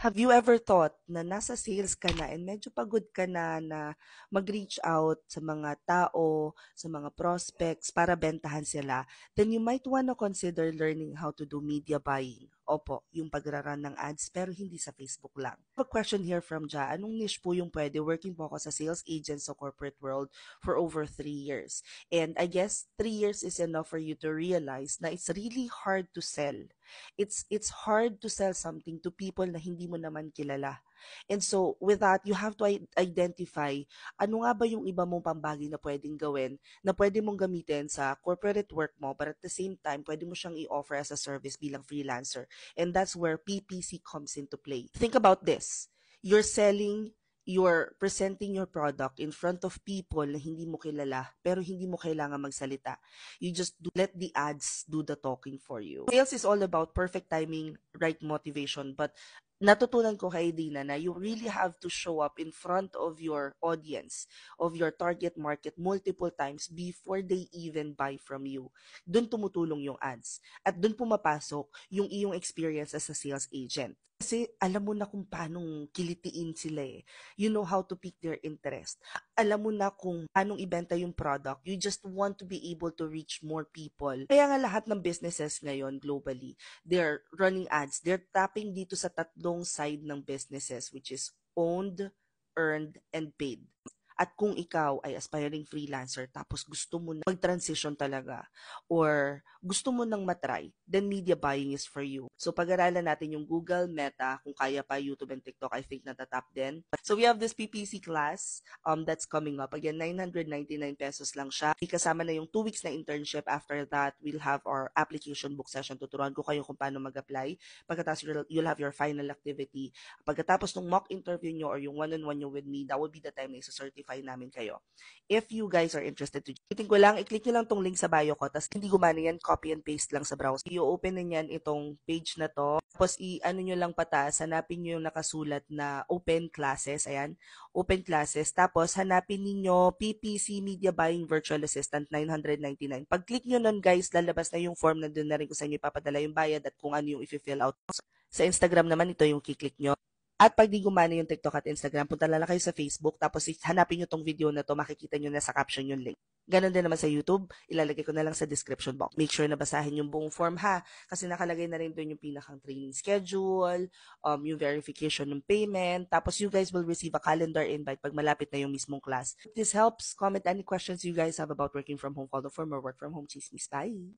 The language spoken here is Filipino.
Have you ever thought na nasa sales ka na and medyo pagod ka na mag-reach out sa mga tao, sa mga prospects para bentahan sila? Then you might wanna consider learning how to do media buying. Opo, yung pagraran ng ads pero hindi sa Facebook lang. I have a question here from Ja. Anong niche po yung pwede? Working po ako sa sales agent sa corporate world for over 3 years. And I guess 3 years is enough for you to realize na it's really hard to sell. It's hard to sell something to people na hindi mo naman kilala. And so with that, you have to identify ano nga ba yung iba mong pambagay na pwedeng gawin na pwede mong gamitin sa corporate work mo but at the same time pwede mo siyang i-offer as a service bilang freelancer. And that's where PPC comes into play. Think about this. You're presenting your product in front of people na hindi mo kilala pero hindi mo kailangan magsalita. You just let the ads do the talking for you. Sales is all about perfect timing, right motivation, but natutunan ko kay Dina na you really have to show up in front of your audience, of your target market multiple times before they even buy from you. Doon tumutulong yung ads. At doon pumapasok yung iyong experience as a sales agent. Kasi alam mo na kung paano kilitiin sila eh. You know how to pique their interest. Alam mo na kung paano ibenta yung product. You just want to be able to reach more people. Kaya nga lahat ng businesses ngayon globally, they're running ads. They're tapping dito sa tatlong side ng businesses which is owned, earned, and paid. At kung ikaw ay aspiring freelancer tapos gusto mo na mag-transition talaga or gusto mo nang matry, then media buying is for you. So pag-aralan natin yung Google, Meta, kung kaya pa YouTube and TikTok, I think natatap din. So we have this PPC class that's coming up. Again, 999 pesos lang siya. Kasama na yung 2 weeks na internship. After that, we'll have our application book session. Tuturuan ko kayo kung paano mag-apply. Pagkatapos, you'll have your final activity. Pagkatapos ng mock interview nyo or yung one-on-one nyo with me, that will be the time na isa-certify namin kayo. If you guys are interested to join ko lang, i-click nyo lang tong link sa bio ko, tapos hindi gumana yan, copy and paste lang sa browser. I-open na yan itong page na to, tapos i-ano nyo lang pataas, hanapin nyo yung nakasulat na open classes, ayan, open classes, tapos hanapin ninyo PPC Media Buying Virtual Assistant 999. Pag-click nyo nun guys, lalabas na yung form, nandun na rin ko sa inyo ipapadala yung bayad at kung ano yung i-fill out. Sa Instagram naman, ito yung kiklik nyo. At pag di gumana yung TikTok at Instagram, punta lang kayo sa Facebook, tapos hanapin nyo tong video na to, makikita nyo na sa caption yung link. Ganon din naman sa YouTube, ilalagay ko na lang sa description box. Make sure na basahin yung buong form ha, kasi nakalagay na rin doon yung pinakang training schedule, yung verification ng payment, tapos you guys will receive a calendar invite pag malapit na yung mismong class. If this helps, comment any questions you guys have about working from home, follow from or work from home chismis. Bye!